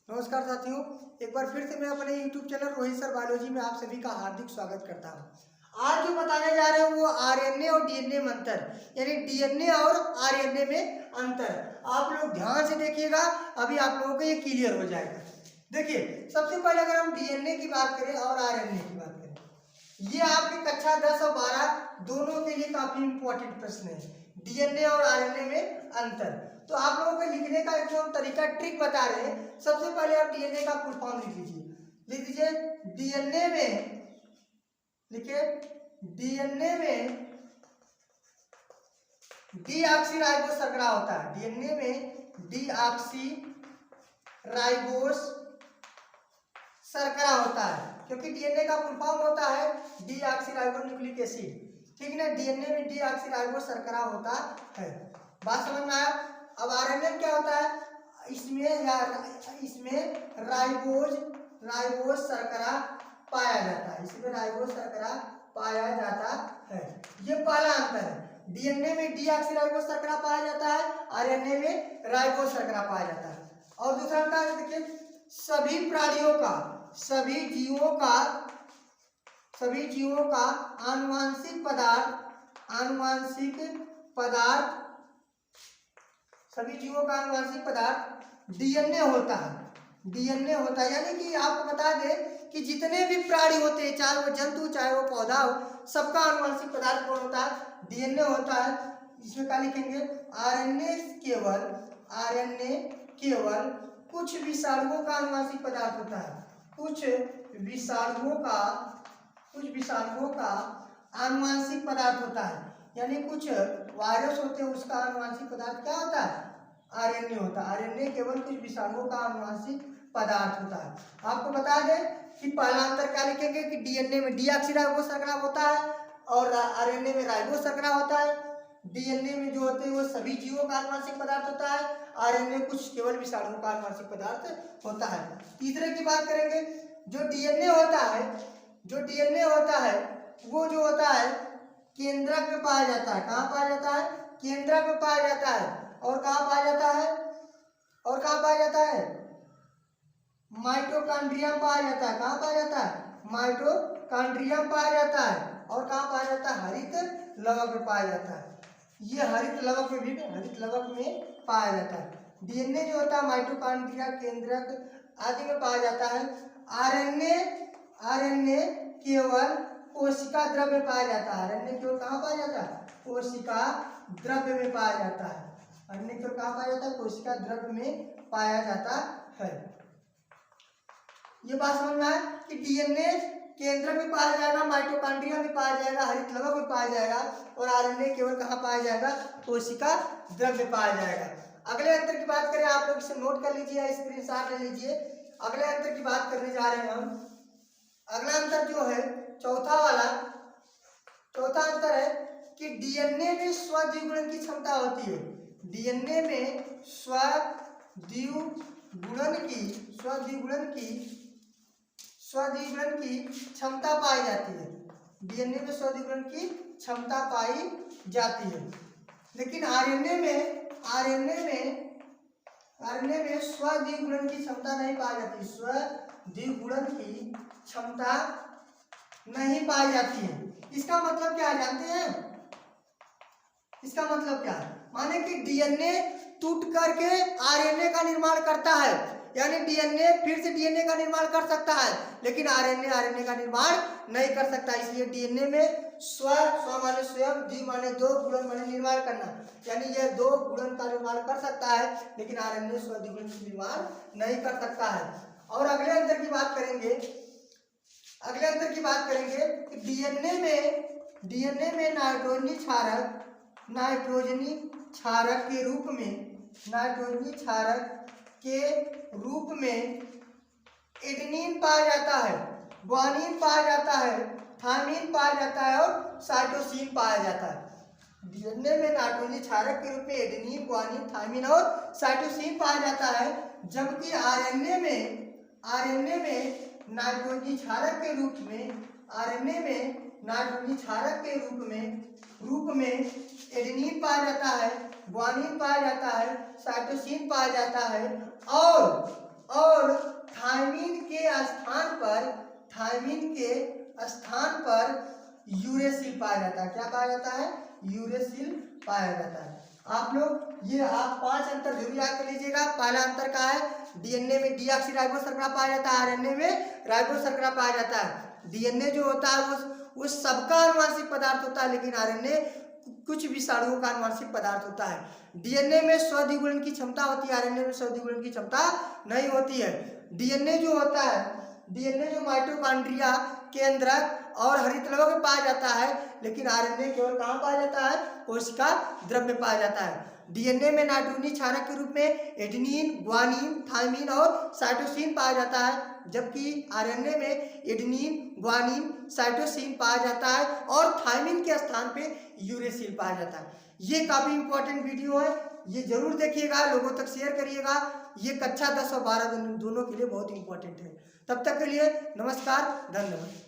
नमस्कार साथियों, एक बार फिर से मैं अपने YouTube channel Rohit sir biology में आप सभी का हार्दिक स्वागत करता हूं। आज जो बताने जा रहे हैं वो आरएनए और डीएनए में अंतर, यानी डीएनए और आरएनए में अंतर। आप लोग ध्यान से देखिएगा, अभी आप लोगों को ये क्लियर हो जाएगा। देखिए, सबसे पहले अगर हम डीएनए की बात करें और आरएनए की बात करें, ये आपकी कक्षा 10 और 12 दोनों के लिए काफी इंपॉर्टेंट प्रश्न है। डीएनए और आरएनए में अंतर, तो आप लोगों को लिखने का एक जो तरीका ट्रिक बता रहे हैं। सबसे पहले आप डीएनए का फुल फॉर्म लिख लीजिए। डीएनए में लिखिए, डीएनए में डीऑक्सीराइबोस शर्करा होता है। डीएनए में डीऑक्सीराइबोस शर्करा होता है, क्योंकि डीएनए का फुल फॉर्म होता है डीऑक्सीराइबोन्यूक्लिक एसिड। ठीक है, डीएनए में डीऑक्सीराइबोस शर्करा होता है। बात समझ में आया? अब आरएनए में क्या होता है? इसमें राइबोज शर्करा पाया जाता है। इसमें राइबोज शर्करा पाया जाता है। ये पहला अंतर है। डीएनए में डीऑक्सीराइबोस शर्करा पाया जाता है, आरएनए में राइबोज शर्करा पाया जाता है। और दूसरा अंतर देखिए, सभी प्राणियों का, सभी जीवों का आनुवांशिक पदार्थ डीएनए होता है। यानी कि आपको बता दें कि जितने भी प्राणी होते हैं, चाहे वो जंतु चाहे वो पौधा हो, सबका आनुवांशिक पदार्थ कौन होता है? डीएनए होता है। इसमें क्या लिखेंगे? आरएनए केवल कुछ विषाणुओं का आनुवांशिक पदार्थ होता है। कुछ विषाणुओं का आनुवांशिक पदार्थ होता है, यानी कुछ वायरस होते हैं, उसका आनुवांशिक पदार्थ क्या होता है? आरएनए होता है। आरएनए केवल कुछ विषाणुओं का आनुवांशिक पदार्थ होता है। आपको बता दें कि पहला अंतर क्या लिखेंगे कि डीएनए में डीऑक्सीराइबोस शर्करा होता है और आरएनए में राइबोस शर्करा होता है। डीएनए में जो होते हैं वो सभी जीवों का आनुवांशिक पदार्थ होता है, आरएनए कुछ केवल विषाणुओं का आनुवांशिक पदार्थ होता है। तीसरे की बात करेंगे, जो डीएनए होता है वो जो होता है केंद्रक में पाया जाता है। कहाँ पाया जाता है? केंद्रक में पाया जाता है। और कहाँ पाया जाता है? माइटोकॉन्ड्रिया पाया जाता है। कहाँ पाया जाता है? माइटोकॉन्ड्रिया पाया जाता है। और कहाँ पाया जाता है? हरित लवक में पाया जाता है। ये हरित लवक में पाया जाता है। डीएनए जो होता है माइटोकॉन्ड्रिया, केंद्रक आदि में पाया जाता है। आरएनए केवल कोशिका द्रव्य में पाया जाता है। आरएनए केवल कहाँ पाया जाता है? कोशिका द्रव्य में पाया जाता है। आरएनए केवल कहाँ पाया जाता है? कोशिका द्रव्य में पाया जाता है। ये बात समझ में आया कि डीएनए केंद्र में पाया जाएगा, माइटोकॉन्ड्रिया में पाया जाएगा, हरित लवक में पाया जाएगा, और आरएनए केवल कहाँ पाया जाएगा? कोशिका द्रव्य में पाया जाएगा। अगले अंतर की बात करें, आप लोग इसे नोट कर लीजिए, स्क्रीनशॉट ले लीजिए। अगले अंतर की बात करने जा रहे हैं हम। अगला अंतर जो है चौथा अंतर है कि डीएनए में स्वद्विगुणन की क्षमता होती है। डीएनए में स्वद्विगुणन की क्षमता पाई जाती है। डीएनए में स्वद्विगुणन की क्षमता पाई जाती है, लेकिन आरएनए में स्वद्विगुणन की क्षमता नहीं पाई जाती। स्वद्विगुणन की क्षमता नहीं पाई जाती है। इसका मतलब क्या है जानते हैं? इसका मतलब क्या है? माने कि डीएनए टूट करके आरएनए का निर्माण करता है, यानी डीएनए फिर से डीएनए का निर्माण कर सकता है, लेकिन आरएनए का निर्माण नहीं कर सकता। इसलिए डीएनए में स्व माने स्वयं, द्वि माने दो, गुणन माने निर्माण करना, यानी यह दो गुणन का निर्माण कर सकता है, लेकिन आरएनए स्वद्विगुणन का निर्माण नहीं कर सकता है। और अगले अंतर की बात करेंगे कि डीएनए में नाइट्रोजनी क्षारक के रूप में एडेनिन पाया जाता है, ग्वानिन पाया जाता है, थायमिन पाया जाता है और साइटोसिन पाया जाता है। डीएनए में नाइट्रोजनी क्षारक के रूप में एडेनिन, ग्वानिन, थायमिन और साइटोसिन पाया जाता है, जबकि आरएनए में नाइट्रोजनी क्षारक के रूप में एडेनिन पाया जाता है, ग्वानिन पाया जाता है, साइटोसिन पाया जाता है और स्थान पर यूरेसिल पाया जाता है। क्या पाया जाता है? यूरेसिल पाया जाता है। आप लोग ये आप 5 अंतर जरूर याद कर लीजिएगा। पहला अंतर क्या है? डीएनए में डीऑक्सीराइबोस शर्करा पाया जाता है, आरएनए में राइबोस शर्करा पाया जाता है। डीएनए जो होता है वो सबका आनुवंशिक पदार्थ होता है, लेकिन आरएनए कुछ विषाणुओं का आनुवंशिक पदार्थ होता है। डीएनए में स्वद्विगुणन की क्षमता होती है, आरएनए में स्वद्विगुणन की क्षमता नहीं होती है। डीएनए जो होता है, डीएनए जो माइटोकॉन्ड्रिया, केंद्रक और हरितलवक में पाया जाता है, लेकिन आरएनए केवल कहाँ पाया जाता है? कोशिका द्रव्य में पाया जाता है। डीएनए में नाइट्रोजनी क्षारक के रूप में एडेनिन, ग्वानिन, थाइमिन और साइटोसिन पाया जाता है, जबकि आरएनए में एडेनिन, ग्वानिन, साइटोसिन पाया जाता है और थाइमिन के स्थान पे यूरेसिल पाया जाता है। ये काफी इंपॉर्टेंट वीडियो है, ये जरूर देखिएगा, लोगों तक शेयर करिएगा। ये कक्षा 10 और 12 दोनों के लिए बहुत इंपॉर्टेंट है। तब तक के लिए नमस्कार, धन्यवाद।